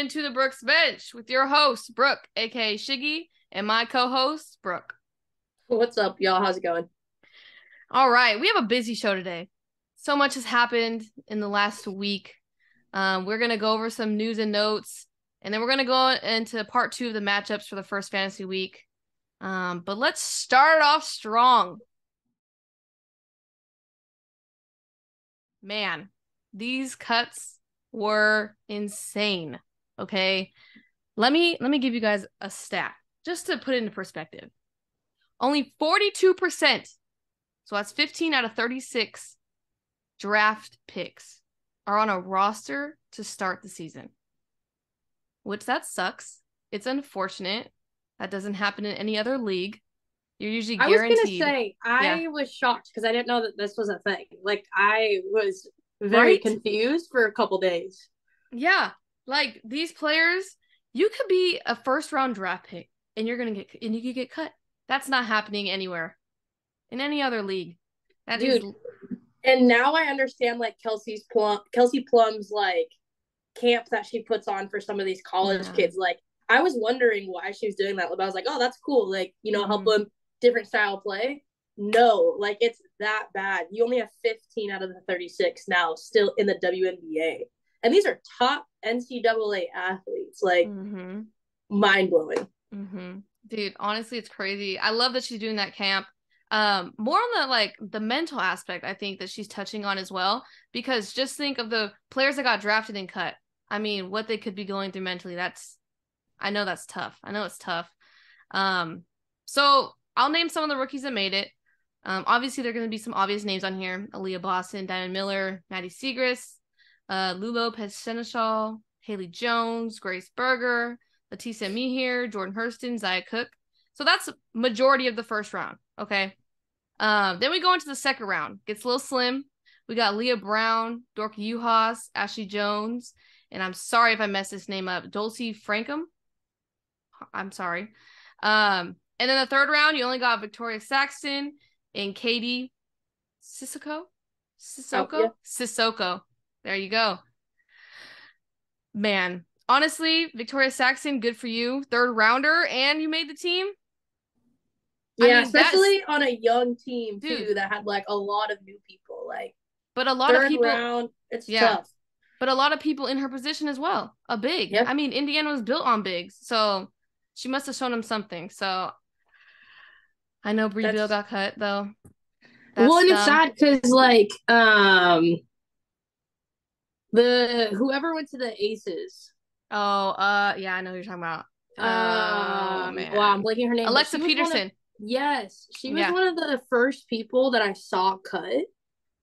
into the Brookes Bench with your host, Brooke, aka Shiggy, and my co-host, Brooke. What's up, y'all? How's it going? All right, we have a busy show today. So much has happened in the last week. We're going to go over some news and notes, and then we're going to go into part 2 of the matchups for the first fantasy week. But let's start off strong. Man, these cuts were insane. Okay, let me give you guys a stat just to put it into perspective. Only 42%, so that's 15 out of 36 draft picks are on a roster to start the season, which that sucks. It's unfortunate. That doesn't happen in any other league. You're usually guaranteed. I was gonna say, I was shocked because I didn't know that this was a thing. Like, I was very confused for a couple days. Yeah, like these players, you could be a first-round draft pick, and you could get cut. That's not happening anywhere in any other league. And now I understand like Kelsey Plum's like camp that she puts on for some of these college kids. Like, I was wondering why she was doing that, but I was like, oh, that's cool. Like, help them different style play. No, like, it's that bad. You only have 15 out of the 36 now still in the WNBA. And these are top NCAA athletes. Like, mind-blowing. Dude, honestly, it's crazy. I love that she's doing that camp. More on the mental aspect, I think that she's touching on as well, because just think of the players that got drafted and cut. I mean, what they could be going through mentally. I know that's tough. I know it's tough. So I'll name some of the rookies that made it. Obviously, there are going to be some obvious names on here: Aaliyah Boston, Diamond Miller, Maddie Siegrist, Lulo Seneschal, Haley Jones, Grace Berger, Leticia Mihir, Jordan Hurston, Zaya Cook. So that's majority of the first round. Okay. Then we go into the second round. Gets a little slim. We got Leah Brown, Dorka Uhas, Ashley Jones, and I'm sorry if I messed this name up, Dulcie Frankham. I'm sorry. And then the third round, you only got Victoria Saxton and Katie Sissoko. Sissoko. There you go. Man, honestly, Victoria Saxton, good for you. Third rounder, and you made the team. Yeah, especially on a young team too that had like a lot of new people. Like, but a lot of people round, it's tough. But a lot of people in her position as well. A big. Yep. I mean, Indiana was built on bigs, so she must have shown them something. So I know Brie Beal got cut though. Well, and it's sad because like whoever went to the Aces. Oh, yeah, I know who you're talking about. Man. Wow, I'm blanking her name. Alexa Peterson. Yes, she was one of the first people that I saw cut.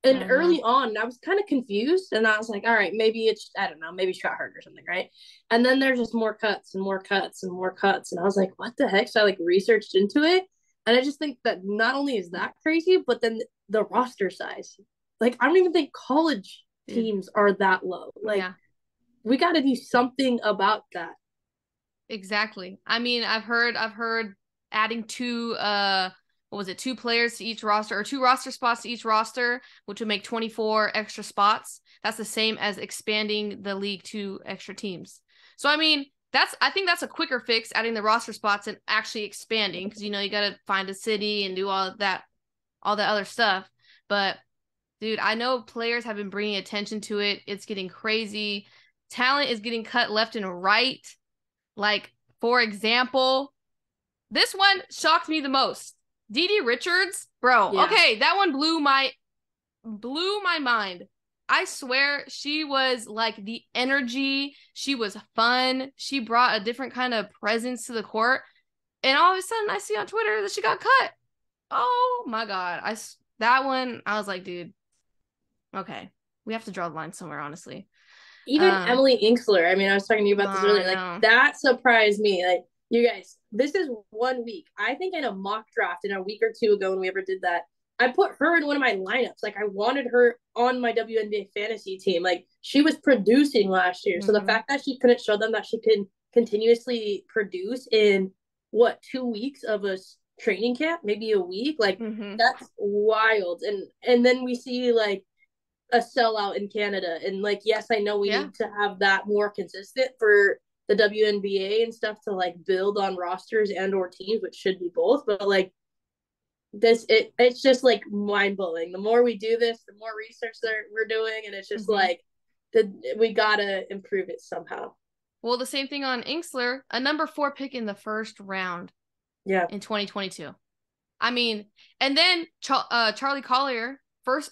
And early on, I was kind of confused, and I was like, all right, maybe I don't know, maybe she got hurt or something, right? And then there's just more cuts and more cuts and more cuts, and I was like, what the heck? So I researched into it, and I just think that not only is that crazy, but then the roster size. Like, I don't even think college teams are that low. Like, we got to do something about that. Exactly. I mean, I've heard adding two players to each roster, or 2 roster spots to each roster, which would make 24 extra spots. That's the same as expanding the league to extra teams. So I mean, I think that's a quicker fix, adding the roster spots and actually expanding, because you got to find a city and do all that other stuff. But dude, I know players have been bringing attention to it. It's getting crazy. Talent is getting cut left and right. Like, for example, this one shocked me the most. DD Richards, bro. Yeah. Okay, that one blew my mind. I swear, she was like the energy. She was fun. She brought a different kind of presence to the court. And all of a sudden, I see on Twitter that she got cut. Oh my God. That one, I was like, dude, okay, we have to draw the line somewhere, honestly. Even Emily Inksler. I mean, I was talking to you about this earlier. Like, that surprised me. Like, you guys, this is 1 week. I think in a mock draft in a week or 2 ago when we ever did that, I put her in one of my lineups. Like, I wanted her on my WNBA fantasy team. Like, she was producing last year. So the fact that she couldn't show them that she can continuously produce in 2 weeks of a training camp, maybe a week, like, that's wild. And then we see like a sellout in Canada. And like, yes, I know we need to have that more consistent for the WNBA and stuff to like build on rosters and or teams, which should be both. But like it's just like mind blowing. The more we do this, the more research we're doing, and it's just like we gotta improve it somehow. Well, the same thing on Inksler, a number 4 pick in the first round. Yeah. In 2022. I mean, and then Charlie Collier, first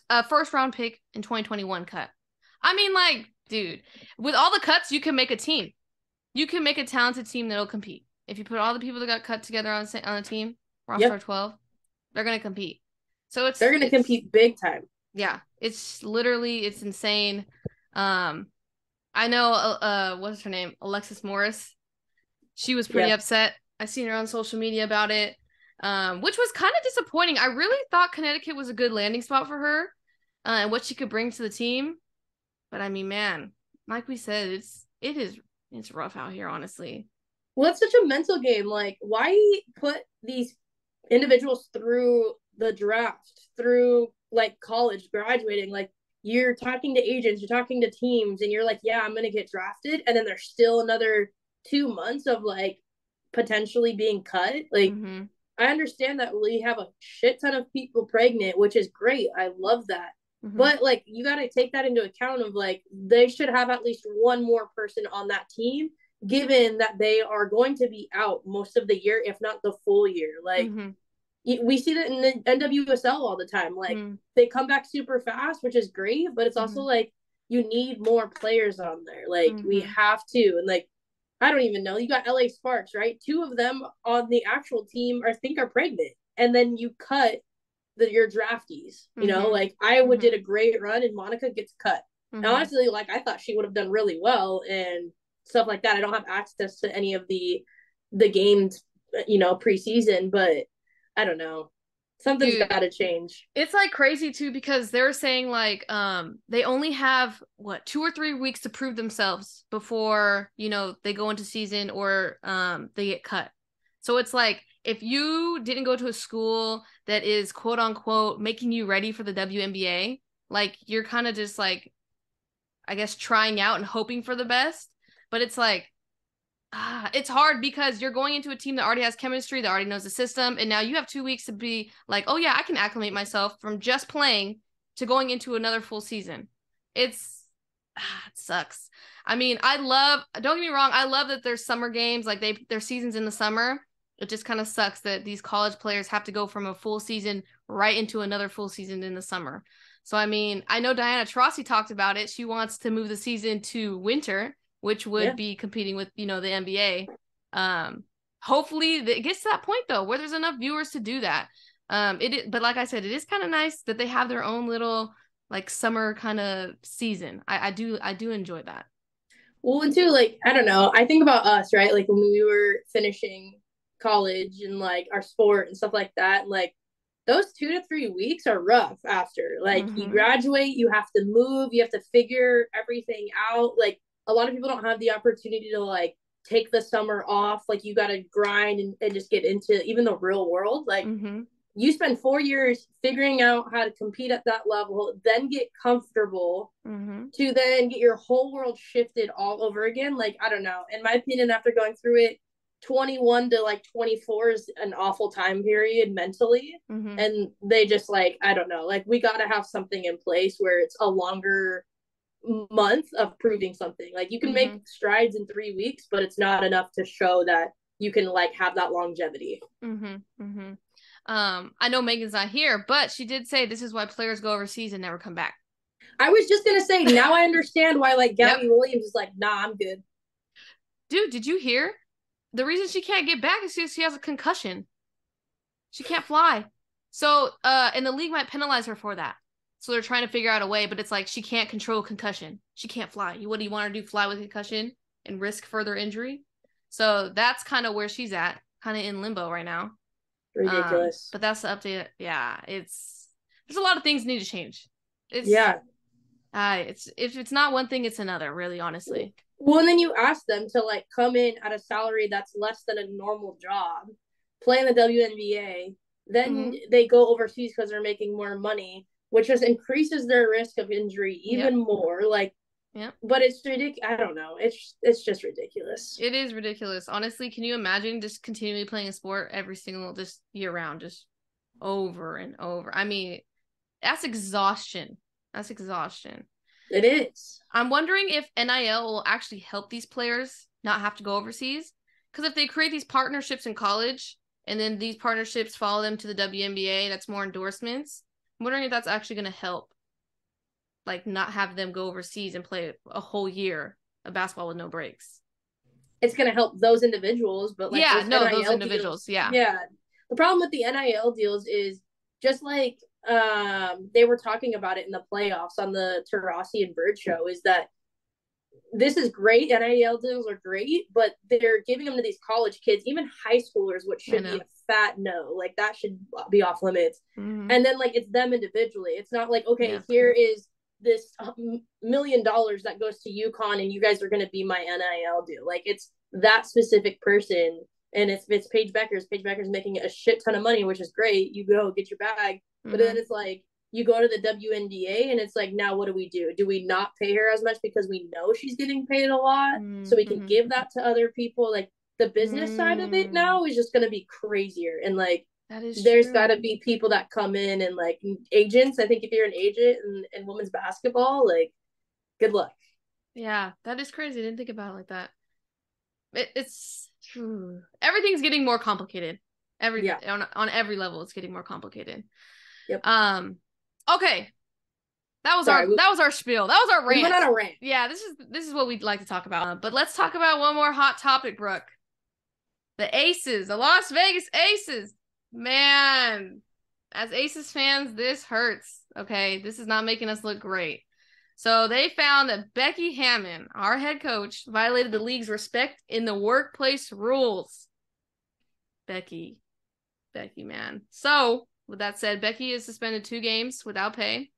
round pick in 2021 cut. I mean, like, dude, with all the cuts, you can make a team. You can make a talented team that'll compete. If you put all the people that got cut together on a team, roster 12, they're gonna compete. So they're gonna compete big time. Yeah, it's insane. I know what's her name, Alexis Morris. She was pretty upset. I seen her on social media about it, which was kind of disappointing. I really thought Connecticut was a good landing spot for her and what she could bring to the team. But I mean, man, like we said, it's rough out here, honestly. Well, it's such a mental game. Like, why put these individuals through the draft, through like college, graduating? Like, you're talking to agents, you're talking to teams, and you're like, yeah, I'm gonna get drafted, and then there's still another 2 months of like potentially being cut. Like, I understand that we have a shit ton of people pregnant, which is great. I love that. But like, you got to take that into account of like, they should have at least one more person on that team, given that they are going to be out most of the year, if not the full year. Like, we see that in the NWSL all the time. Like, they come back super fast, which is great, but it's also like, you need more players on there. Like, we have to. And like, I don't even know. You got LA Sparks, right? 2 of them on the actual team I think are pregnant. And then you cut your draftees. You know, like Iowa did a great run and Monica gets cut. And honestly, like I thought she would have done really well and stuff like that. I don't have access to any of the games, you know, preseason, but I don't know. Something's got to change. It's like crazy too, because they're saying like they only have 2 or 3 weeks to prove themselves before, you know, they go into season or they get cut. So it's like, if you didn't go to a school that is quote unquote making you ready for the WNBA, like you're kind of just like, I guess, trying out and hoping for the best. But it's like, it's hard because you're going into a team that already has chemistry, that already knows the system, and now you have 2 weeks to be like, oh yeah, I can acclimate myself from just playing to going into another full season. It sucks. I mean, don't get me wrong, I love that there's summer games, like their seasons in the summer. It just kind of sucks that these college players have to go from a full season right into another full season in the summer. So, I mean, I know Diana Taurasi talked about it. She wants to move the season to winter, which would be competing with, you know, the NBA. Hopefully it gets to that point though, where there's enough viewers to do that. But like I said, it is kind of nice that they have their own little like summer kind of season. I do enjoy that. Well, and too, like, I don't know, I think about us, right? Like when we were finishing college and like our sport and stuff like that, and like those 2 to 3 weeks are rough after. Like you graduate, you have to move, you have to figure everything out. Like a lot of people don't have the opportunity to like take the summer off. Like you got to grind and just get into even the real world. Like you spend 4 years figuring out how to compete at that level, then get comfortable to then get your whole world shifted all over again. Like, I don't know. In my opinion, after going through it, 21 to like 24 is an awful time period mentally. And they just like, I don't know, like we got to have something in place where it's a longer month of proving something. Like you can make strides in 3 weeks, but it's not enough to show that you can like have that longevity. I know Megan's not here, but she did say this is why players go overseas and never come back. I was just gonna say, now I understand why like Gabby Williams is like, nah, I'm good. Dude, did you hear? The reason she can't get back is because she has a concussion. She can't fly. So, and the league might penalize her for that. So they're trying to figure out a way, but it's like she can't control concussion. She can't fly. What do you want her to do? Fly with concussion and risk further injury? So that's kind of where she's at, kind of in limbo right now. Ridiculous. But that's the update. Yeah, there's a lot of things need to change. If it's not one thing, it's another, really, honestly. Well, and then you ask them to like come in at a salary that's less than a normal job, play in the WNBA, then they go overseas because they're making more money, which just increases their risk of injury even more. Like Yep. But it's ridiculous. I don't know. It's just ridiculous. It is ridiculous. Honestly, can you imagine just continually playing a sport every single just year round, just over and over? I mean, that's exhaustion. That's exhaustion. It is. I'm wondering if NIL will actually help these players not have to go overseas. Because if they create these partnerships in college and then these partnerships follow them to the WNBA, that's more endorsements. I'm wondering if that's actually going to help, like, not have them go overseas and play a whole year of basketball with no breaks. It's going to help those individuals, but like those individuals, deals, yeah. The problem with the NIL deals is just like they were talking about it in the playoffs on the Taurasi and Bird show, is that this is great. NIL deals are great, but they're giving them to these college kids, even high schoolers, which should be a fat no. Like, that should be off limits. Mm-hmm. And then, like, it's them individually. It's not like, okay, here is this $1 million that goes to UConn and you guys are going to be my NIL deal. Like, it's that specific person. And it's Paige Becker's making a shit ton of money, which is great. You go get your bag. Mm-hmm. But then it's like, you go to the WNBA and it's like, now what do? Do we not pay her as much because we know she's getting paid a lot? Mm-hmm. So we can give that to other people. Like, the business side of it now is just going to be crazier. And like, there's got to be people that come in and like agents. I think if you're an agent in women's basketball, like, good luck. Yeah, that is crazy. I didn't think about it like that. It's everything's getting more complicated. On every level, it's getting more complicated. Yep. Okay. That was our spiel. That was our rant. We went on a rant. Yeah, this is what we'd like to talk about. But let's talk about one more hot topic, Brooke. The Aces, the Las Vegas Aces. Man, as Aces fans, this hurts. Okay, this is not making us look great. So they found that Becky Hammon, our head coach, violated the league's respect in the workplace rules. Becky, man. So with that said, Becky is suspended 2 games without pay.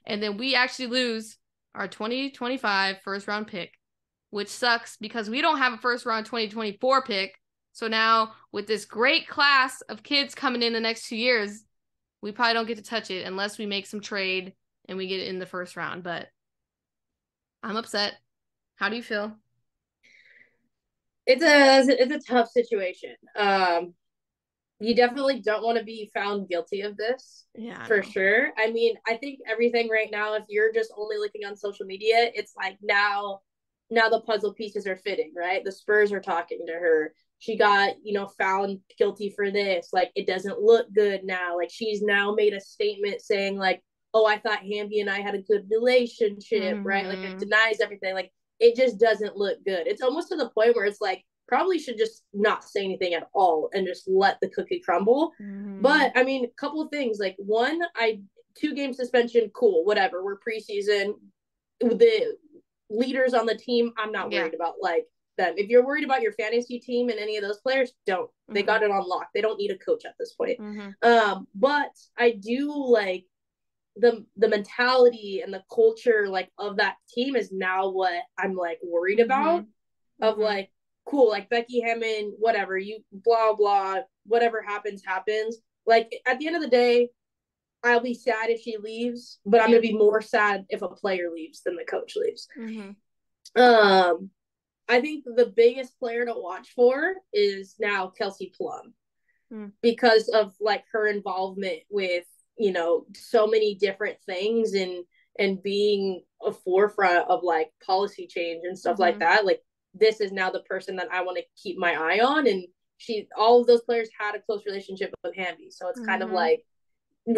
And then we actually lose our 2025 first round pick, which sucks because we don't have a first round 2024 pick. So now with this great class of kids coming in the next 2 years, we probably don't get to touch it unless we make some trade and we get it in the first round. But I'm upset. How do you feel? It's a tough situation. You definitely don't want to be found guilty of this. Yeah, for sure. I mean, I think everything right now, if you're just only looking on social media, it's like now the puzzle pieces are fitting, right? The Spurs are talking to her. She got, found guilty for this. Like, it doesn't look good now. Like, she's now made a statement saying like, oh, I thought Hamby and I had a good relationship, right? Like, it denies everything. Like, it just doesn't look good. It's almost to the point where it's like, probably should just not say anything at all and just let the cookie crumble. But I mean, a couple of things. Like, 2-game suspension, cool, whatever. We're preseason. The leaders on the team, I'm not worried about like them. If you're worried about your fantasy team and any of those players, don't. They got it on lock. They don't need a coach at this point. But I do like the mentality and the culture like of that team is now what I'm like worried about. Of like, cool, like Becky Hammon, whatever, you blah blah, whatever happens. Like, at the end of the day, I'll be sad if she leaves, but I'm gonna be more sad if a player leaves than the coach leaves. I think the biggest player to watch for is now Kelsey Plum, because of like her involvement with so many different things and being a forefront of like policy change and stuff like that. Like, this is now the person that I want to keep my eye on. And all of those players had a close relationship with Hamby. So it's kind of like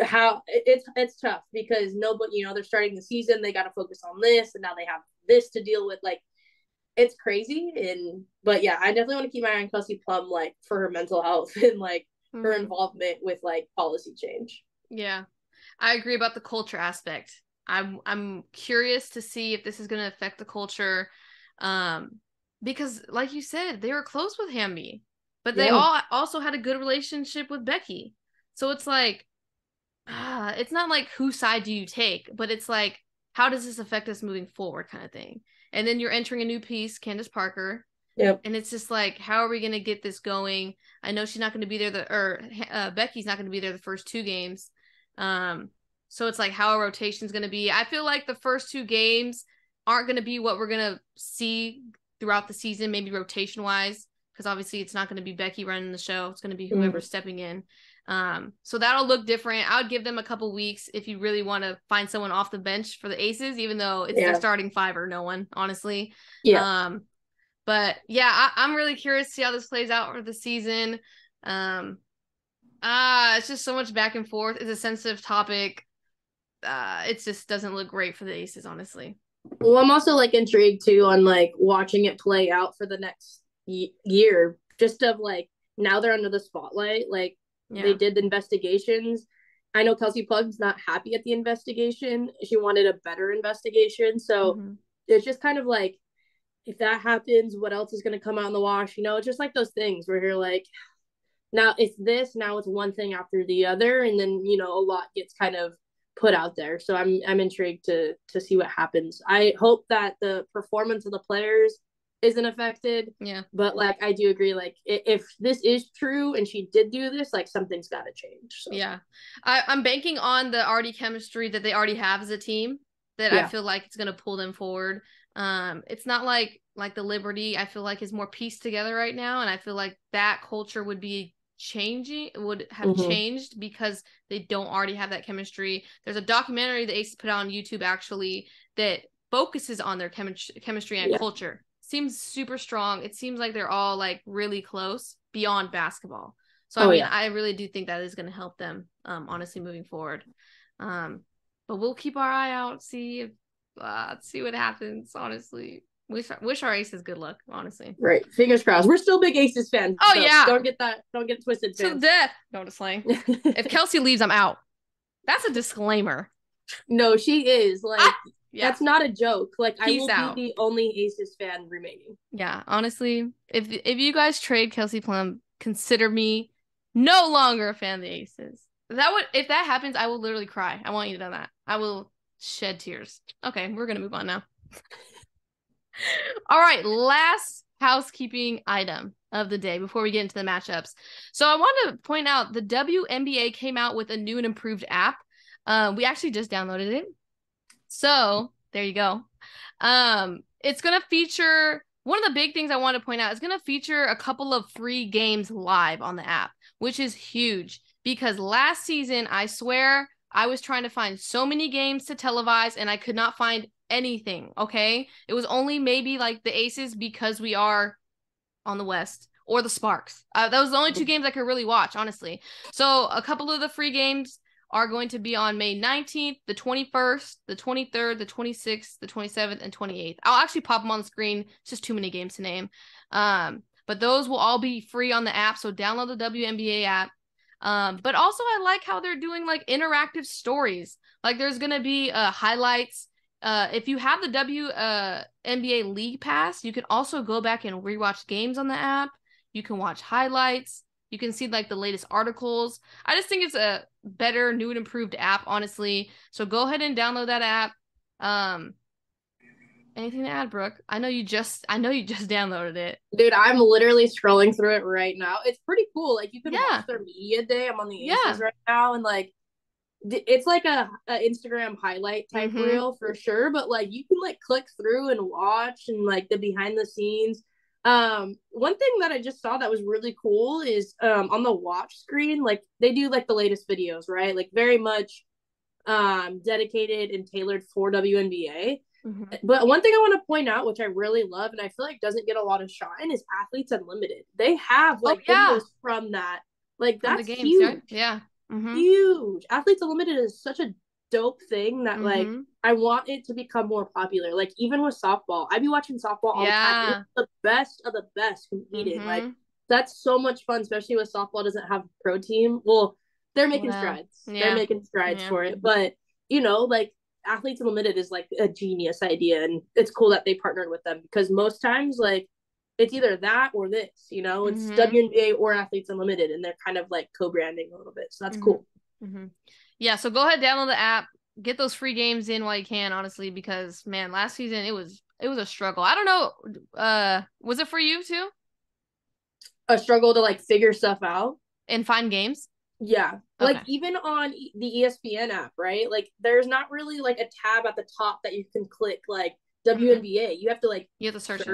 how it's tough because nobody, they're starting the season. They got to focus on this. And now they have this to deal with. Like, it's crazy. But yeah, I definitely want to keep my eye on Kelsey Plum, like, for her mental health and like her involvement with like policy change. Yeah, I agree about the culture aspect. I'm curious to see if this is going to affect the culture. Because like you said, they were close with Hamby, but they all also had a good relationship with Becky. So it's like, it's not like whose side do you take, but it's like, how does this affect us moving forward kind of thing. And then you're entering a new piece, Candace Parker. Yep. And it's just like, how are we going to get this going? I know she's not going to be there, Becky's not going to be there the first 2 games. So it's like, how a rotation's going to be. I feel like the first 2 games aren't going to be what we're going to see throughout the season, maybe rotation wise, because obviously it's not going to be Becky running the show. It's going to be whoever's stepping in. So that'll look different. I would give them a couple weeks if you really want to find someone off the bench for the Aces, even though it's their starting five or no one, honestly. Yeah. But yeah, I'm really curious to see how this plays out for the season. It's just so much back and forth. It's a sensitive topic. It just doesn't look great for the Aces, honestly. Well, I'm also like intrigued too on like watching it play out for the next year, just of like now they're under the spotlight. Like they did the investigations. I know Kelsey Plug's not happy at the investigation. She wanted a better investigation. So it's just kind of like, if that happens, what else is going to come out in the wash? You know, it's just like those things where you're like, now it's this, now it's one thing after the other. And then, you know, a lot gets kind of put out there. So I'm intrigued to see what happens. I hope that the performance of the players isn't affected. Yeah. But like, I do agree, like if this is true and she did do this, like something's got to change. So. Yeah. I'm banking on the already chemistry that they already have as a team that I feel like it's going to pull them forward. It's not like the Liberty, I feel like, is more pieced together right now. And I feel like that culture would be would have changed because they don't already have that chemistry. There's a documentary the Aces put out on YouTube actually that focuses on their chemistry and culture. Seems super strong. It seems like they're all like really close beyond basketball. So I mean, I really do think that is going to help them, honestly, moving forward. But we'll keep our eye out, see what happens. Honestly, wish our Aces good luck. Honestly, right. Fingers crossed. We're still big Aces fans. Oh so yeah, don't get it twisted. Fans. To death. No, just slang. If Kelsey leaves, I'm out. That's a disclaimer. No, she is like. That's not a joke. Like, Peace I will be the only Aces fan remaining. Yeah, honestly, if you guys trade Kelsey Plum, consider me no longer a fan of the Aces. If that happens, I will literally cry. I want you to know that. I will shed tears. Okay, we're gonna move on now. All right, last housekeeping item of the day before we get into the matchups. So I want to point out the WNBA came out with a new and improved app. We actually just downloaded it. So there you go. It's going to feature, one of the big things I want to point out is going to feature a couple of free games live on the app, which is huge because last season, I swear I was trying to find so many games to televise and I could not find anything. Okay. It was only maybe like the Aces because we are on the West or the Sparks. That was the only two games I could really watch, honestly. So a couple of the free games are going to be on May 19th, the 21st, the 23rd, the 26th, the 27th, and 28th. I'll actually pop them on the screen. It's just too many games to name. But those will all be free on the app, so download the WNBA app. But also I like how they're doing like interactive stories. Like there's going to be highlights. If you have the WNBA League Pass, you can also go back and rewatch games on the app. You can watch highlights. You can see like the latest articles. I just think it's a better, new and improved app, honestly. So go ahead and download that app. Anything to add, Brooke? I know you just downloaded it. Dude, I'm literally scrolling through it right now. It's pretty cool. Like you can watch their media day. I'm on the Aces right now, and like it's like a Instagram highlight type reel for sure. But like you can like click through and watch and like the behind the scenes. One thing that I just saw that was really cool is on the watch screen, like they do like the latest videos, right? Like very much dedicated and tailored for WNBA. But one thing I want to point out, which I really love and I feel like doesn't get a lot of shine, is Athletes Unlimited. They have like videos from that. Like that's games, huge. Right? Yeah. Huge. Athletes Unlimited is such a dope thing that like I want it to become more popular. Like even with softball, I'd be watching softball all the time. It's the best of the best competing. Like that's so much fun, especially with softball doesn't have a pro team. Well, they're making strides. They're making strides for it. But you know, like Athletes Unlimited is like a genius idea, and it's cool that they partnered with them because most times like it's either that or this, you know, it's WNBA or Athletes Unlimited, and they're kind of like co-branding a little bit. So that's cool. Yeah, so go ahead, download the app, get those free games in while you can, honestly, because man, last season it was a struggle. I don't know, was it for you too? A struggle to like figure stuff out and find games? Yeah. Okay. Like even on the ESPN app, right? Like there's not really like a tab at the top that you can click like WNBA. You have to like you have to search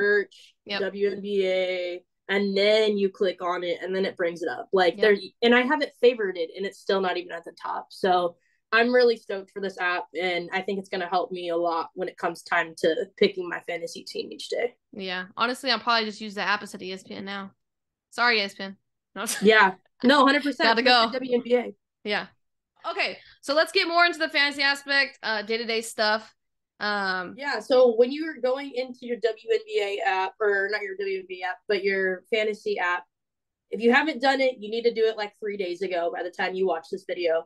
WNBA, and then you click on it, and then it brings it up. Like there, and I have it favorited, and it's still not even at the top. So I'm really stoked for this app, and I think it's going to help me a lot when it comes time to picking my fantasy team each day. Yeah. Honestly, I'll probably just use the app instead of ESPN now. Sorry, ESPN. No. Yeah. No, 100%. Gotta go. WNBA. Yeah. Okay. So let's get more into the fantasy aspect, day-to-day stuff. Yeah. So when you're going into your WNBA app, or not your WNBA app, but your fantasy app, if you haven't done it, you need to do it like 3 days ago by the time you watch this video.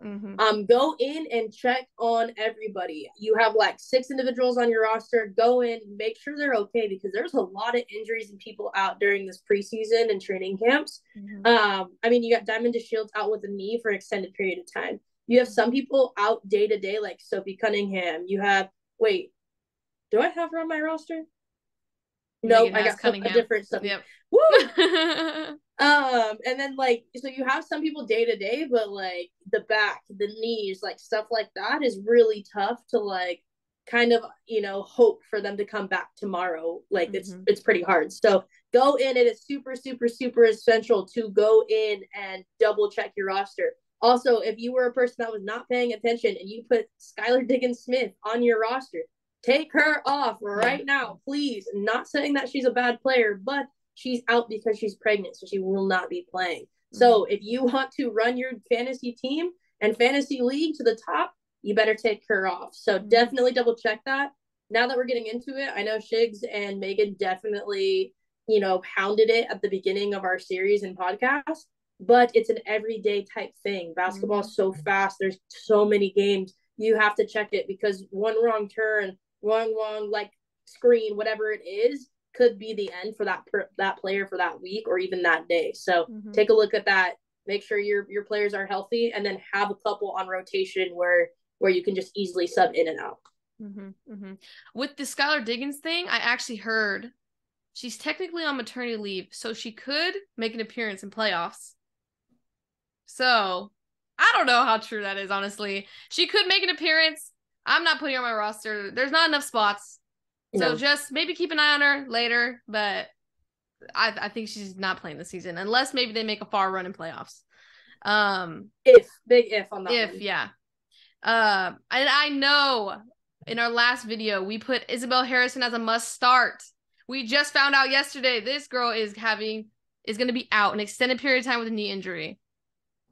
Go in and check on everybody. You have like 6 individuals on your roster. Go in, make sure they're okay, because there's a lot of injuries and people out during this preseason and training camps. I mean, you got Diamond DeShields out with a knee for an extended period of time. You have some people out day to day, like Sophie Cunningham. You have, wait, do I have her on my roster? No, I got a different stuff. Yep. Woo! And then like, so you have some people day to day, but like the back, the knees, like stuff like that is really tough to like kind of, you know, hope for them to come back tomorrow. Like it's pretty hard. So go in. It is super, super, super essential to go in and double check your roster. Also, if you were a person that was not paying attention and you put Skylar Diggins-Smith on your roster, take her off right now, please. I'm not saying that she's a bad player, but she's out because she's pregnant, so she will not be playing. So if you want to run your fantasy team and fantasy league to the top, you better take her off. So definitely double check that. Now that we're getting into it, I know Shigs and Megan definitely, you know, pounded it at the beginning of our series and podcast, but it's an everyday type thing. Basketball is so fast. There's so many games. You have to check it, because one wrong turn, wrong like screen, whatever it is, could be the end for that player for that week or even that day. So take a look at that. Make sure your players are healthy, and then have a couple on rotation where you can just easily sub in and out. With the Skylar Diggins thing, I actually heard she's technically on maternity leave, so she could make an appearance in playoffs. So I don't know how true that is, honestly. She could make an appearance. I'm not putting her on my roster. There's not enough spots. So just maybe keep an eye on her later, but I think she's not playing this season, unless maybe they make a far run in playoffs. Big if on that if one. Yeah. And I know in our last video we put Isabel Harrison as a must start. We just found out yesterday this girl is going to be out an extended period of time with a knee injury.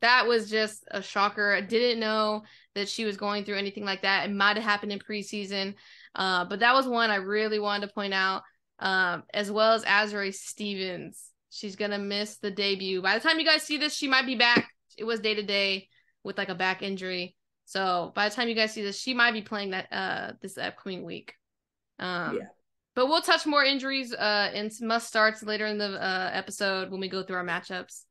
That was just a shocker. I didn't know that she was going through anything like that. It might have happened in preseason. But that was one I really wanted to point out, as well as Azrae Stevens. She's going to miss the debut. By the time you guys see this, she might be back. It was day-to-day with like a back injury. So by the time you guys see this, she might be playing that this upcoming week. But we'll touch more injuries and must starts later in the episode when we go through our matchups.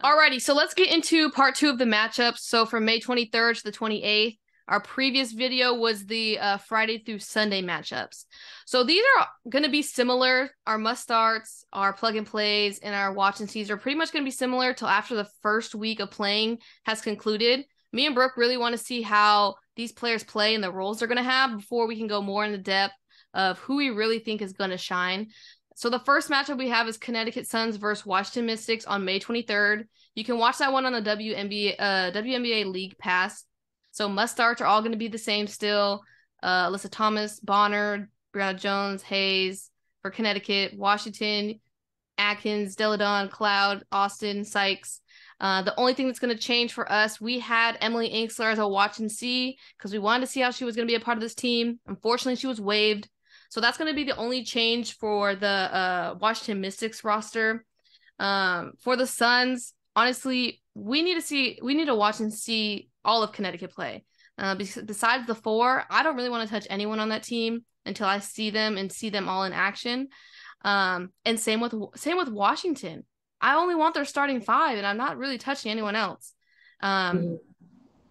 Alrighty, so let's get into part 2 of the matchups. So from May 23rd to the 28th, our previous video was the Friday through Sunday matchups. So these are going to be similar. Our must starts, our plug and plays, and our watch and sees are pretty much going to be similar till after the first week of playing has concluded. Me and Brooke really want to see how these players play and the roles they're going to have before we can go more into depth of who we really think is going to shine. So the first matchup we have is Connecticut Suns versus Washington Mystics on May 23rd. You can watch that one on the WNBA League Pass. So must starts are all going to be the same still. Alyssa Thomas, Bonner, Brianna Jones, Hayes for Connecticut, Washington, Atkins, Deladon, Cloud, Austin, Sykes. The only thing that's going to change for us, we had Emily Inksler as a watch and see because we wanted to see how she was going to be a part of this team. Unfortunately, she was waived. So that's going to be the only change for the Washington Mystics roster. For the Suns, honestly, we need to watch and see all of Connecticut play. Besides the 4, I don't really want to touch anyone on that team until I see them and see them all in action. And same with Washington. I only want their starting 5, and I'm not really touching anyone else.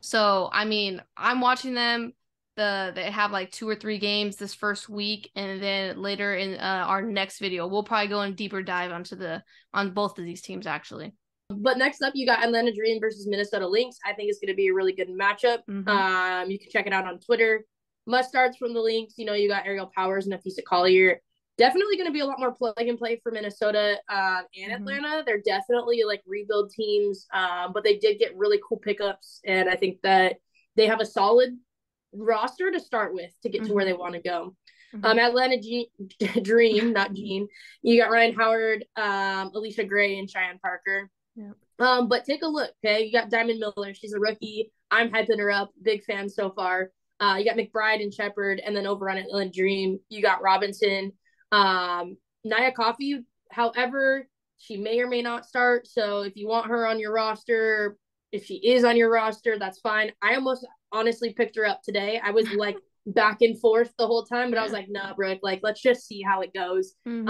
So I mean, I'm watching them. They have like 2 or 3 games this first week, and then later in our next video, we'll probably go in deeper dive on both of these teams actually. But next up, you got Atlanta Dream versus Minnesota Lynx. I think it's going to be a really good matchup. You can check it out on Twitter. must starts from the Lynx. You got Ariel Powers and Afisa Collier. Definitely going to be a lot more plug and play for Minnesota and Atlanta. They're definitely like rebuild teams, but they did get really cool pickups, and I think that they have a solid roster to start with to get to where they want to go. Atlanta Dream, not Gene. You got Ryan Howard, Alicia Gray, and Cheyenne Parker. Yeah. But take a look, okay? You got Diamond Miller. She's a rookie. I'm hyping her up. Big fan so far. You got McBride and Shepard, and then over on Atlanta Dream, you got Robinson. Nia Coffey, however, she may or may not start. So if you want her on your roster, if she is on your roster, that's fine. I almost honestly picked her up today. I was like back and forth the whole time, but I was like, nah, Brooke, like, let's just see how it goes. And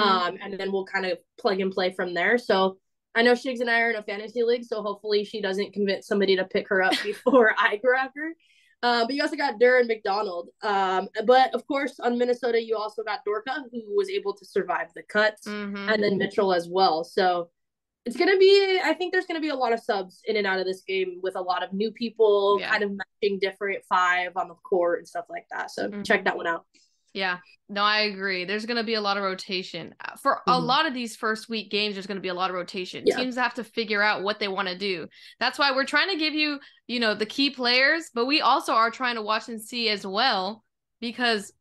then we'll kind of plug and play from there. So I know Shigs and I are in a fantasy league, so hopefully she doesn't convince somebody to pick her up before I grab her. But you also got Duran McDonald. But of course, on Minnesota, you also got Dorka, who was able to survive the cuts, and then Mitchell as well. So it's going to be, I think there's going to be a lot of subs in and out of this game with a lot of new people kind of matching different five on the court and stuff like that. So check that one out. Yeah, no, I agree. There's going to be a lot of rotation. For a lot of these first week games, there's going to be a lot of rotation. Yeah. Teams have to figure out what they want to do. That's why we're trying to give you, the key players, but we also are trying to watch and see as well, because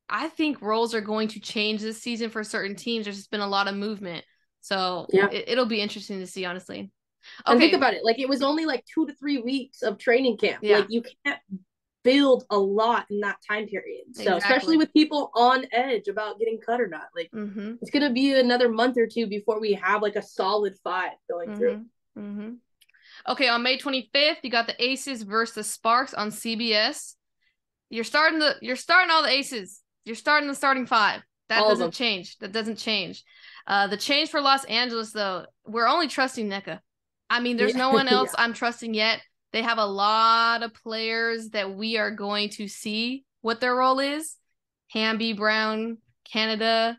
I think roles are going to change this season for certain teams. There's just been a lot of movement. So it'll be interesting to see, honestly. Okay. And think about it. Like, it was only like 2 to 3 weeks of training camp. Yeah. Like, you can't build a lot in that time period. So especially with people on edge about getting cut or not, like it's going to be another month or two before we have like a solid 5 going through. Okay. On May 25th, you got the Aces versus the Sparks on CBS. You're starting all the Aces. You're starting the starting 5. That doesn't change. The change for Los Angeles, though, we're only trusting NECA. I mean, there's no one else I'm trusting yet. They have a lot of players that we are going to see what their role is. Hamby Brown, Canada,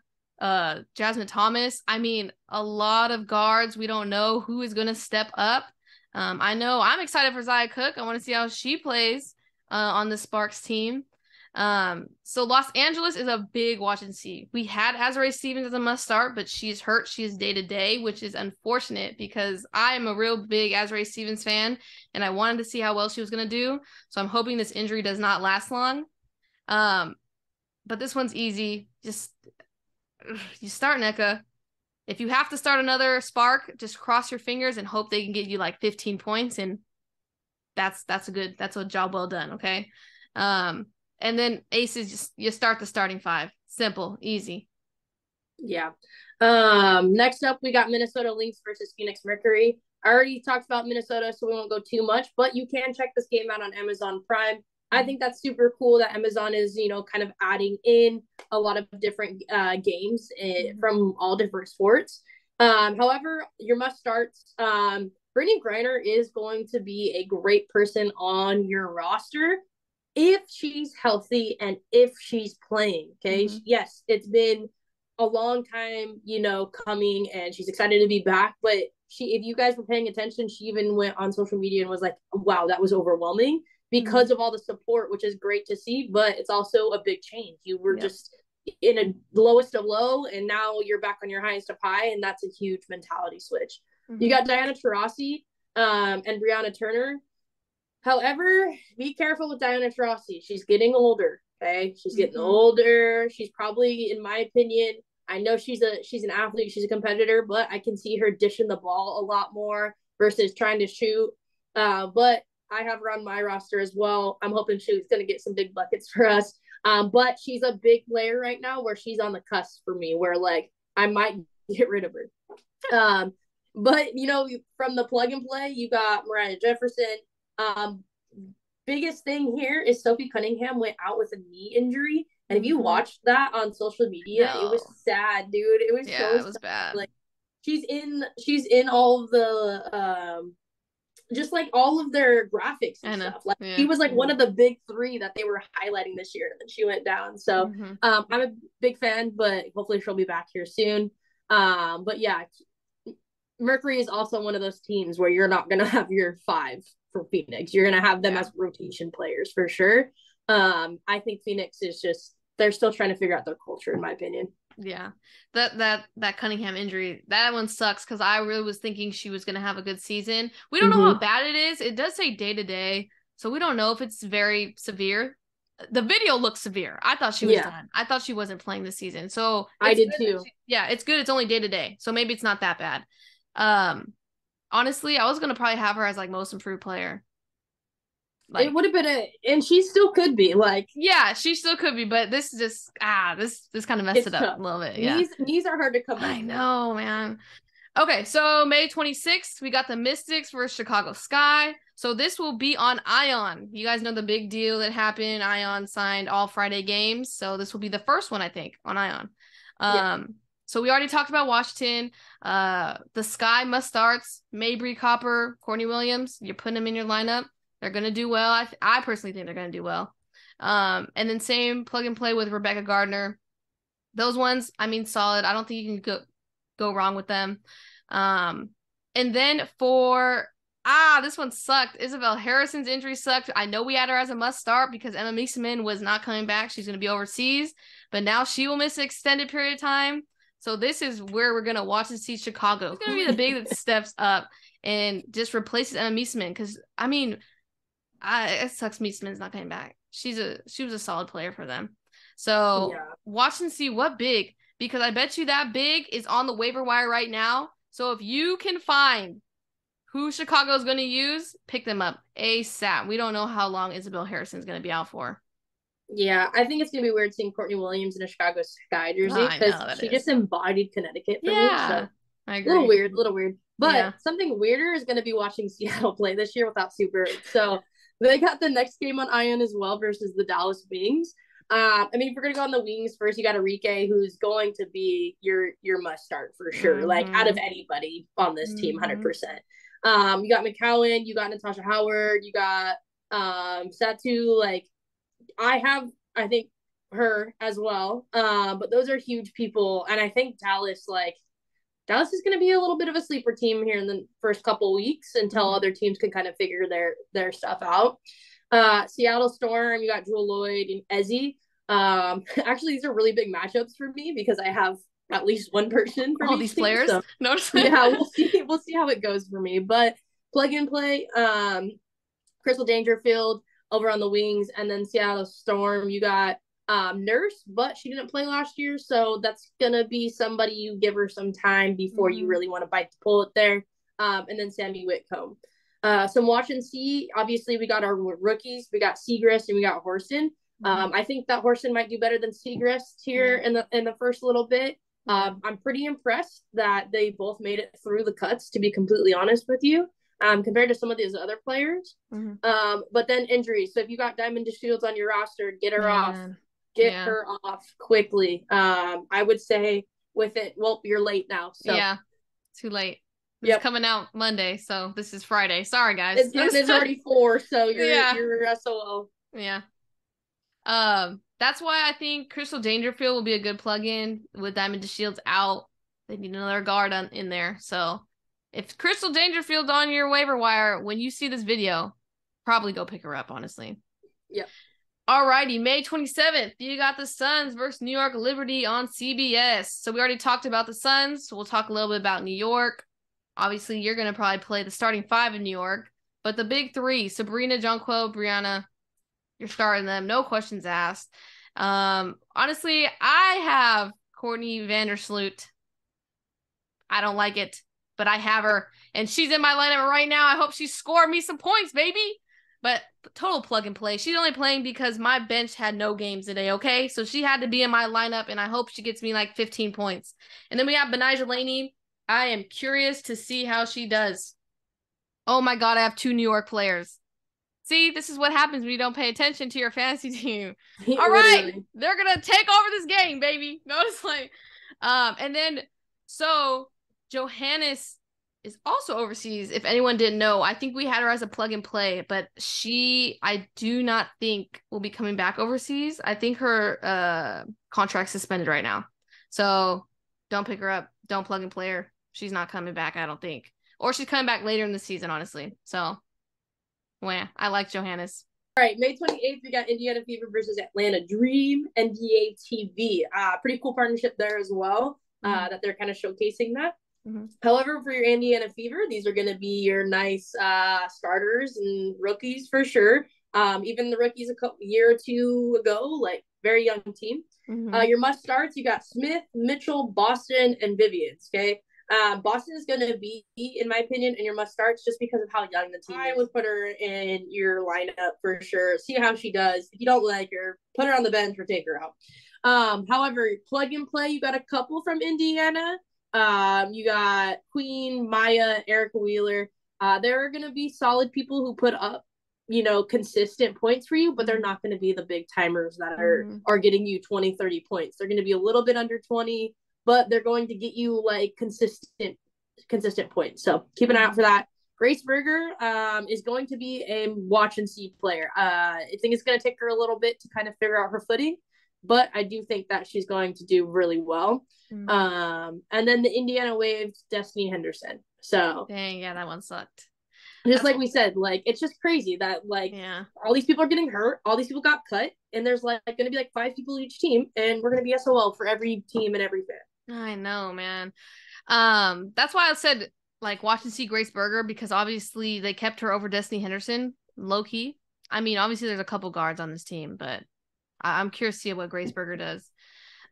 Jasmine Thomas. I mean, a lot of guards. We don't know who is going to step up. I know I'm excited for Zia Cook. I want to see how she plays on the Sparks team. So Los Angeles is a big watch and see. We had Azurá Stevens as a must start, but she's hurt. She is day to day, which is unfortunate because I'm a real big Azurá Stevens fan and I wanted to see how well she was going to do. So I'm hoping this injury does not last long. But this one's easy. Just you start NECA. If you have to start another Spark, just cross your fingers and hope they can get you like 15 points. And that's a job well done. Okay. And then Aces, just you start the starting 5. Simple, easy. Yeah. Next up, we got Minnesota Lynx versus Phoenix Mercury. I already talked about Minnesota, so we won't go too much, but you can check this game out on Amazon Prime. I think that's super cool that Amazon is, kind of adding in a lot of different games from all different sports. However, your must starts, Brittany Griner is going to be a great person on your roster if she's healthy and if she's playing, okay? Yes, it's been a long time, coming, and she's excited to be back. But if you guys were paying attention, she even went on social media and was like, wow, that was overwhelming because of all the support, which is great to see. But it's also a big change. You were just in a lowest of low, and now you're back on your highest of high, and that's a huge mentality switch. You got Diana Taurasi and Brianna Turner. However, be careful with Diana Taurasi. She's getting older, okay? She's getting older. She's probably, in my opinion, I know she's an athlete, she's a competitor, but I can see her dishing the ball a lot more versus trying to shoot. But I have her on my roster as well. I'm hoping she's going to get some big buckets for us. But she's a big player right now where she's on the cusp for me, where, like, I might get rid of her. But, from the plug and play, you got Mariah Jefferson. Biggest thing here is Sophie Cunningham went out with a knee injury, and if you watched that on social media, it was sad, dude. It was it was sad. Bad. Like, she's in all of the just like all of their graphics and stuff. Like, she was like one of the big 3 that they were highlighting this year, and then she went down. So I'm a big fan, but hopefully she'll be back here soon. But yeah, Mercury is also one of those teams where you're not gonna have your 5 for Phoenix. You're going to have them as rotation players for sure. I think Phoenix is just, they're still trying to figure out their culture, in my opinion. Yeah, that Cunningham injury, that one sucks because I really was thinking she was gonna have a good season. We don't know how bad it is. It does say day to day, so we don't know if it's very severe. The video looks severe. I thought she was done. I thought she wasn't playing this season. So I did too. It's good. It's only day to day, so maybe it's not that bad. Honestly, I was gonna probably have her as like most improved player. Like, it would have been and she still could be like. Yeah, she still could be, but this is just this kind of messed it up a little bit. Yeah, knees are hard to come back. I know, man. Okay, so May 26th, we got the Mystics versus Chicago Sky. So this will be on Ion. You guys know the big deal that happened. Ion signed all Friday games, so this will be the first one, I think, on Ion. So we already talked about Washington. The Sky must starts. Mabry, Copper, Courtney Williams. You're putting them in your lineup. They're gonna do well. I personally think they're gonna do well. And then same plug and play with Rebecca Gardner. Those ones, I mean, solid. I don't think you can go wrong with them. And then for this one sucked. Isabel Harrison's injury sucked. I know we had her as a must start because Emma Meesseman was not coming back. She's gonna be overseas, but now she will miss an extended period of time. So this is where we're gonna watch and see Chicago. It's gonna be the big that steps up and just replaces Emma Meesseman because I mean. It sucks Meesseman's not coming back. She was a solid player for them. So watch and see what big, because I bet you that big is on the waiver wire right now. So if you can find who Chicago is going to use, pick them up ASAP. We don't know how long Isabel Harrison is going to be out for. Yeah, I think it's going to be weird seeing Courtney Williams in a Chicago Sky jersey because she just embodied Connecticut for me. So I agree. A little weird. But something weirder is going to be watching Seattle play this year without Super. So they got the next game on Ion as well versus the Dallas Wings. I mean, if we're gonna go on the wings first, you got Enrique, who's going to be your must start for sure. Like out of anybody on this team, 100%. You got McCowan, you got Natasha Howard, you got Satu. Like I think her as well. But those are huge people, and I think Dallas is going to be a little bit of a sleeper team here in the first couple weeks until other teams can kind of figure their stuff out. Seattle Storm, you got Jewel Lloyd and Ezzy. Actually, these are really big matchups for me because I have at least one person for all these players. So, yeah, we'll see how it goes for me. But plug and play, Crystal Dangerfield over on the wings, and then Seattle Storm, you got Nurse, but she didn't play last year, so that's gonna be somebody you give her some time before you really want to bite the bullet there. And then Sammy Whitcomb. Some watch and see. Obviously, we got our rookies. We got Segrist and we got Horson. I think that Horson might do better than Segrist here in the first little bit. I'm pretty impressed that they both made it through the cuts, to be completely honest with you. Compared to some of these other players. But then injuries. So if you got Diamond DeShields on your roster, get her off. Get her off quickly. I would say with it, well, you're late now. So yeah, too late. It's coming out Monday, so this is Friday. Sorry, guys. It's already 4, so you're SOL. Yeah. That's why I think Crystal Dangerfield will be a good plug-in with Diamond DeShields out. They need another guard in there. So if Crystal Dangerfield's on your waiver wire, when you see this video, probably go pick her up, honestly. Yep. Alrighty, May 27th, you got the Suns versus New York Liberty on CBS. So we already talked about the Suns, so we'll talk a little bit about New York. Obviously, you're going to probably play the starting 5 in New York, but the big 3, Sabrina, Jonquil, Brianna, you're starting them, no questions asked. Honestly, I have Courtney Vandersloot. I don't like it, but I have her, and she's in my lineup right now. I hope she scored me some points, baby. But total plug and play. She's only playing because my bench had no games today, okay? So she had to be in my lineup, and I hope she gets me like 15 points. And then we have Benijah Laney. I am curious to see how she does. Oh my God, I have 2 New York players. See, this is what happens when you don't pay attention to your fantasy team. All right, they're going to take over this game, baby. Notice and then, so Johannes is also overseas. If anyone didn't know, I think we had her as a plug and play, but I do not think will be coming back overseas. I think her contract's suspended right now. So don't pick her up. Don't plug and play her. She's not coming back, I don't think. Or she's coming back later in the season, honestly. So, well, yeah, I like Johannes. right, May 28th, we got Indiana Fever versus Atlanta Dream, NBA TV. Pretty cool partnership there as well, that they're kind of showcasing that. However, for your Indiana Fever, these are going to be your nice starters and rookies for sure. Even the rookies a year or two ago, like very young team. Your must starts, you got Smith, Mitchell, Boston, and Vivians. Okay. Boston is going to be, in my opinion, in your must starts just because of how young the team is. I would put her in your lineup for sure. See how she does. If you don't like her, put her on the bench or take her out. However, plug and play, you got a couple from Indiana. You got Queen, Maya, Erica Wheeler. There are going to be solid people who put up, consistent points for you, but they're not going to be the big timers that are getting you 20, 30 points. They're going to be a little bit under 20, but they're going to get you like consistent points. So keep an eye out for that. Grace Berger is going to be a watch and see player. I think it's going to take her a little bit to kind of figure out her footing, but I do think that she's going to do really well. And then the Indiana Waves, Destiny Henderson. So dang, yeah, that one sucked. Just like we said, like it's just crazy that all these people are getting hurt, all these people got cut, and there's like going to be like 5 people each team, and we're going to be SOL for every team and every fan. I know, man. That's why I said like watch and see Grace Berger, because obviously they kept her over Destiny Henderson, low key. I mean, obviously there's a couple guards on this team, but I'm curious to see what Grace Berger does.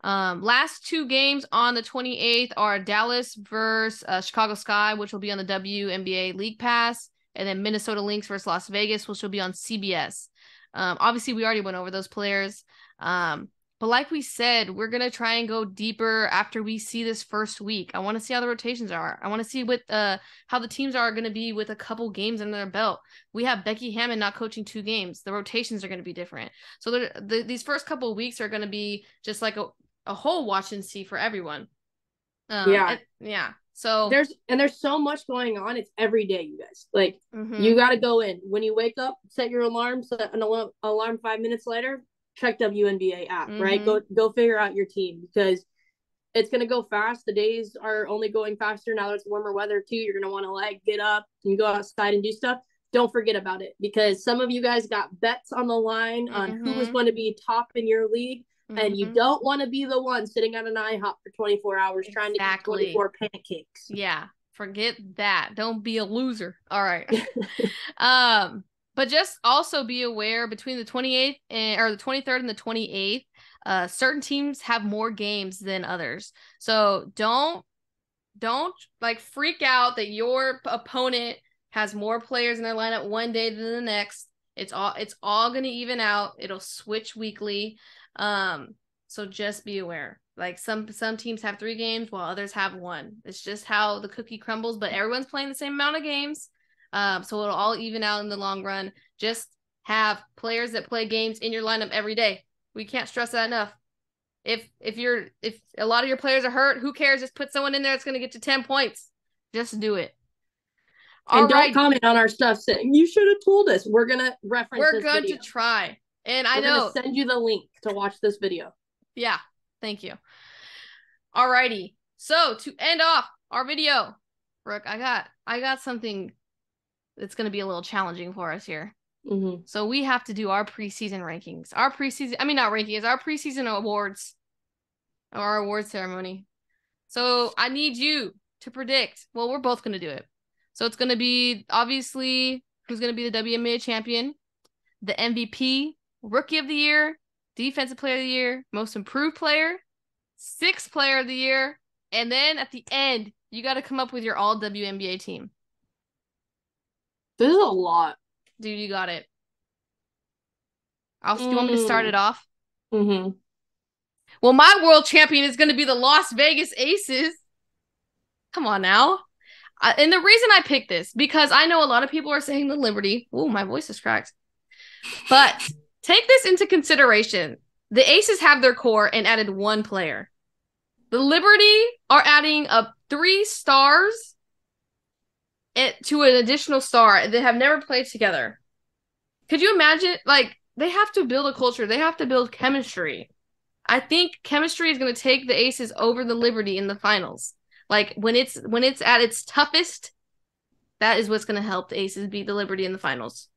Last 2 games on the 28th are Dallas versus Chicago Sky, which will be on the WNBA League Pass, and then Minnesota Lynx versus Las Vegas, which will be on CBS. Obviously, we already went over those players. But like we said, we're going to try and go deeper after we see this first week. I want to see how the rotations are. I want to see what how the teams are going to be with a couple games under their belt. We have Becky Hammond not coaching 2 games. The rotations are going to be different. So these first couple of weeks are going to be just like a whole watch and see for everyone. So there's so much going on. It's every day, you guys. Like you got to go in when you wake up, set your alarm, set an alarm 5 minutes later. Check WNBA app, right? Go figure out your team, because it's gonna go fast. The days are only going faster now that it's warmer weather too. You're gonna want to like get up and go outside and do stuff. Don't forget about it, because some of you guys got bets on the line on who is going to be top in your league. And you don't want to be the one sitting at an IHOP for 24 hours trying to get 24 pancakes. Yeah, forget that. Don't be a loser. All right. But just also be aware between the 28th or the 23rd and the 28th, certain teams have more games than others. So don't like freak out that your opponent has more players in their lineup one day than the next. It's all going to even out. It'll switch weekly. So just be aware. Like some teams have 3 games while others have 1. It's just how the cookie crumbles, but everyone's playing the same amount of games. So it'll all even out in the long run. Just have players that play games in your lineup every day. We can't stress that enough. If a lot of your players are hurt, who cares? Just put someone in there that's going to get to 10 points. Just do it. And don't comment on our stuff saying you should have told us. We're going to reference We're going to try. And we're going to send you the link to watch this video. Yeah. Thank you. Alrighty. So to end off our video, Brooke, I got something that's going to be a little challenging for us here. So we have to do our preseason rankings. Our preseason awards. Our award ceremony. So I need you to predict. Well, we're both going to do it. So it's going to be, obviously, who's going to be the WNBA champion, the MVP, Rookie of the Year, Defensive Player of the Year, Most Improved Player, 6th Player of the Year, and then at the end, you got to come up with your all WNBA team. This is a lot. Dude, you got it. Do you want me to start it off? Well, my world champion is going to be the Las Vegas Aces. Come on now. And the reason I picked this, because I know a lot of people are saying the Liberty. Ooh, my voice is cracked. But take this into consideration. The Aces have their core and added 1 player. The Liberty are adding up 3 stars to an additional star that have never played together. Could you imagine? Like, they have to build a culture. They have to build chemistry. I think chemistry is going to take the Aces over the Liberty in the finals. Like, when it's at its toughest, that is what's going to help the Aces beat the Liberty in the finals.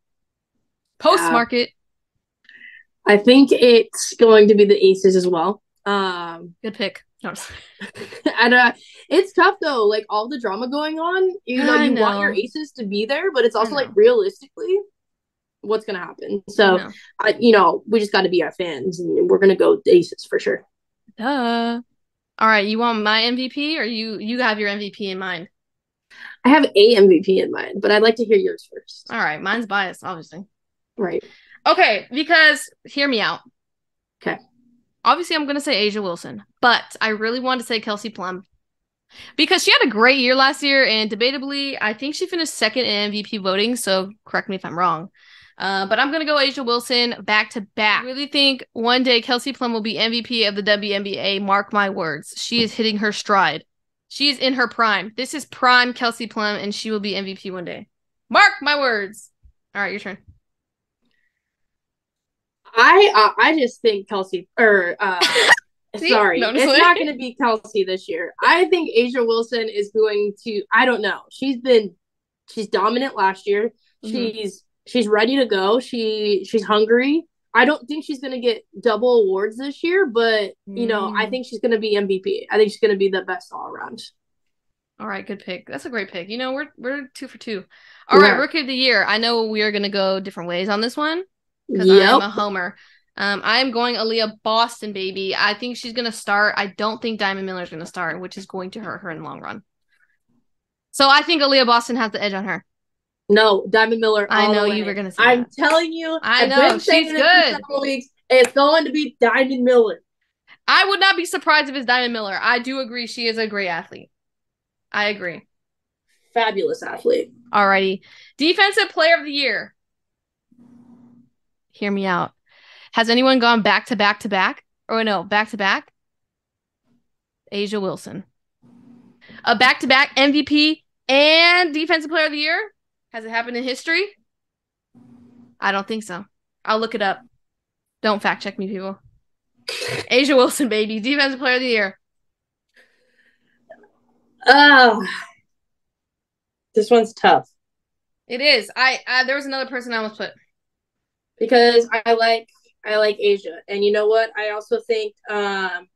Post-market, I think it's going to be the Aces as well. Good pick. No. And it's tough though. Like all the drama going on, you want your Aces to be there, but it's also like realistically, what's gonna happen. So we just got to be our fans, and we're gonna go Aces for sure. Duh. All right, you want my MVP, or you have your MVP in mind? I have a MVP in mind, but I'd like to hear yours first. All right, mine's biased, obviously. Right. Okay, because hear me out. Okay. Obviously, I'm going to say A'ja Wilson, but I really want to say Kelsey Plum because she had a great year last year, and debatably, I think she finished second in MVP voting, so correct me if I'm wrong. But I'm going to go A'ja Wilson back to back. I really think one day Kelsey Plum will be MVP of the WNBA. Mark my words. She is hitting her stride. She is in her prime. This is prime Kelsey Plum, and she will be MVP one day. Mark my words. All right, your turn. I just think Kelsey sorry, it's not going to be Kelsey this year. I think A'ja Wilson is going to. I don't know. She's dominant last year. Mm-hmm. She's ready to go. She's hungry. I don't think she's going to get double awards this year, but I think she's going to be MVP. I think she's going to be the best all around. All right, good pick. That's a great pick. We're 2 for 2. All right, Rookie of the Year. I know we are going to go different ways on this one because I'm a homer. I'm going Aaliyah Boston, baby. I think she's going to start. I don't think Diamond Miller is going to start, which is going to hurt her in the long run. So I think Aaliyah Boston has the edge on her. No, Diamond Miller. I know you were going to say I'm telling you. I know. She's good. Weeks, it's going to be Diamond Miller. I would not be surprised if it's Diamond Miller. I do agree. She is a great athlete. I agree. Fabulous athlete. Alrighty. Defensive Player of the Year. Hear me out. Has anyone gone back to back to back? Or no, back to back? A'ja Wilson. A back to back MVP and Defensive Player of the Year? Has it happened in history? I don't think so. I'll look it up. Don't fact check me, people. A'ja Wilson, baby. Defensive Player of the Year. This one's tough. It is. There was another person I almost put. Because I like A'ja. And you know what? I also think I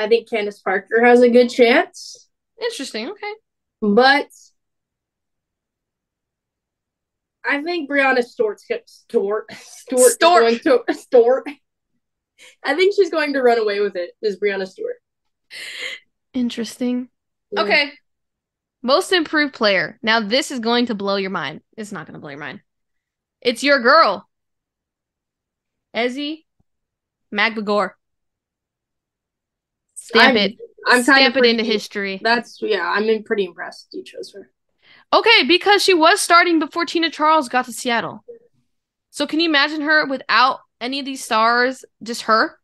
think Candace Parker has a good chance. Interesting. Okay. But I think Breanna Stewart. I think she's going to run away with it. Is Breanna Stewart. Interesting. Yeah. Okay. Most improved player. Now this is going to blow your mind. It's not going to blow your mind. It's your girl. Ezi Magbagor. Stamp it into history. I'm pretty impressed you chose her. Okay, because she was starting before Tina Charles got to Seattle. So can you imagine her without any of these stars? Just her?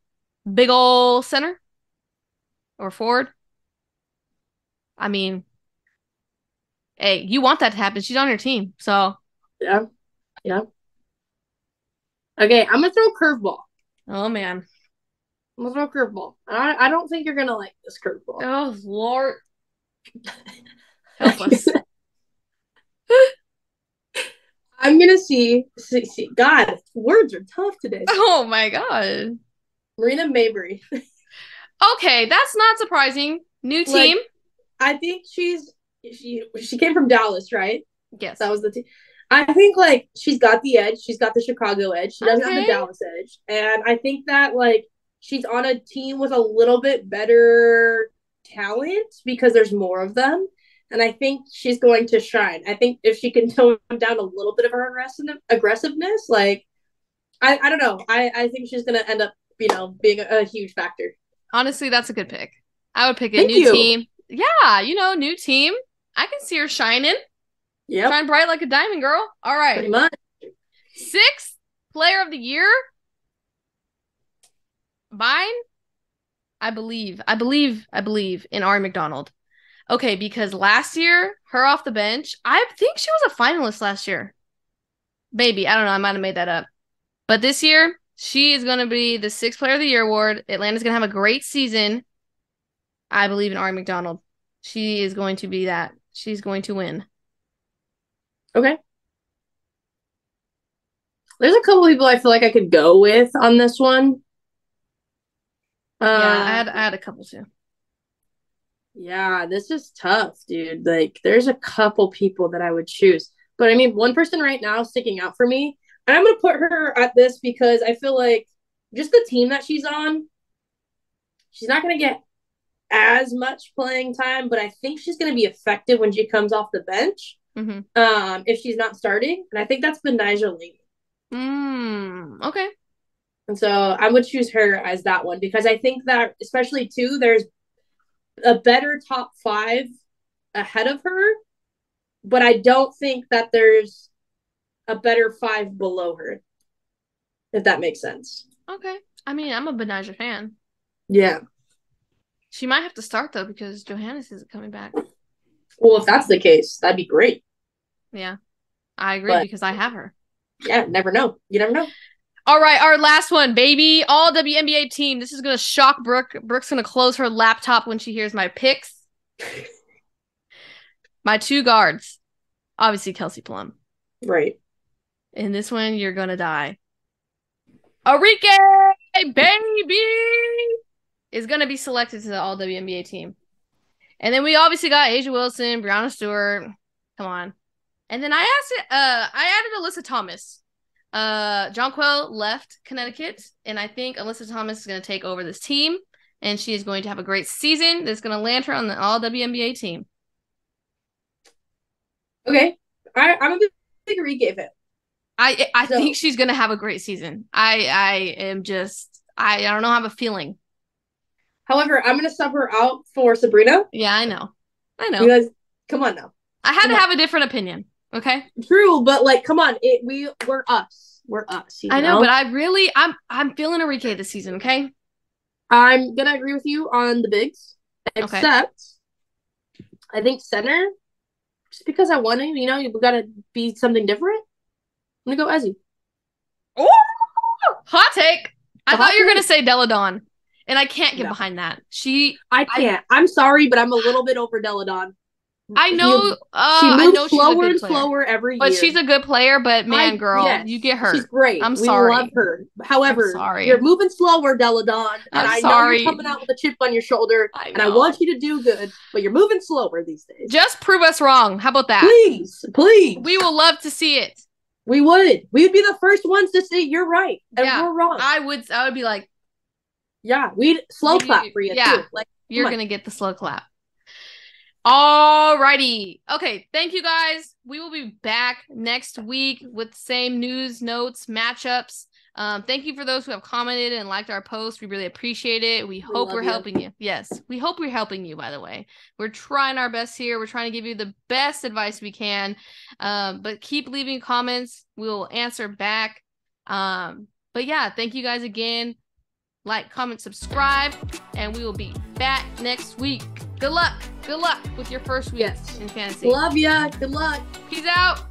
Big ol' center? Or forward? I mean, hey, you want that to happen. She's on your team, so. Yeah. Okay, I'm going to throw a curveball. Oh, man. I'm going to throw a curveball. I don't think you're going to like this curveball. Oh, Lord. Help us. I'm going to see. God, words are tough today. Oh, my God. Marina Mabrey. Okay, that's not surprising. New team. I think she came from Dallas, right? Yes. That was the team. I think she's got the edge. She's got the Chicago edge. She doesn't have the Dallas edge. And I think that she's on a team with a little bit better talent because there's more of them. And I think she's going to shine. I think if she can tone down a little bit of her aggressiveness, I don't know. I think she's going to end up, being a huge factor. Honestly, that's a good pick. I would pick a new team. Yeah, new team. I can see her shining. Yeah. Shine bright like a diamond, girl. All right. Pretty much. 6th Player of the Year. Mine, I believe in Ari McDonald. Okay, because last year, her off the bench, I think she was a finalist last year. Maybe. I don't know. I might have made that up. But this year, she is going to be the 6th Player of the Year award. Atlanta's going to have a great season. I believe in Ari McDonald. She is going to be that. She's going to win. Okay. There's a couple people I feel like I could go with on this one. Yeah, I had a couple too. Yeah, this is tough, dude. Like, there's a couple people that I would choose. But I mean, one person right now sticking out for me, and I'm going to put her at this because I feel like just the team that she's on, she's not going to get as much playing time, but I think she's going to be effective when she comes off the bench if she's not starting. And I think that's Benijah Lee. Okay. And so I would choose her as that one because I think that, especially too, there's a better top 5 ahead of her, but I don't think that there's a better 5 below her, if that makes sense. Okay. I mean, I'm a Benijah fan. Yeah. She might have to start, though, because Johannes isn't coming back. Well, if that's the case, that'd be great. Yeah. I agree because I have her. Yeah, never know. You never know. All right, our last one, baby. All WNBA team. This is going to shock Brooke. Brooke's going to close her laptop when she hears my picks. My 2 guards. Obviously, Kelsey Plum. Right. In this one, you're going to die. Arike, baby, is going to be selected to the All WNBA team. And then we obviously got Asia Wilson, Brianna Stewart. Come on. And then I added Alyssa Thomas. Jonquel left Connecticut, and I think Alyssa Thomas is going to take over this team, and she is going to have a great season that's going to land her on the All WNBA team. Okay. I'm a big Arike fan. I think she's going to have a great season. I am just, I don't know, I have a feeling. However, I'm going to sub her out for Sabrina. Yeah, I know. Because, come on now. I had to have a different opinion. Okay. True, but like, come on, we're us. We're us. I know, but I'm feeling Arike this season. Okay. I'm gonna agree with you on the bigs, except I think center. Just because I want to, you gotta be something different. I'm gonna go Ezzy. Oh, hot take. I thought you were gonna say Deladon, and I can't get behind that. I can't. I'm sorry, but I'm a little bit over Deladon. I know. She moves slower and slower every year. But she's a good player. But man, girl, you get hurt. She's great. I'm sorry. We love her. However, you're moving slower, Deladon, and I know you're coming out with a chip on your shoulder, and I want you to do good, but you're moving slower these days. Just prove us wrong. How about that? Please. We will love to see it. We would. We would be the first ones to say you're right and we're wrong. I would be like, yeah, we'd slow clap for you too. Like, you're gonna get the slow clap. Alrighty. Okay, thank you guys. We will be back next week with the same news, notes, matchups. Thank you for those who have commented and liked our post. We really appreciate it. We hope we're helping you. Yes, we hope we're helping you, by the way. We're trying our best here. We're trying to give you the best advice we can. But keep leaving comments. We'll answer back. But yeah, thank you guys again. Like, comment, subscribe, and we will be back next week. Good luck. Good luck with your first week in fantasy. Love ya. Good luck. Peace out.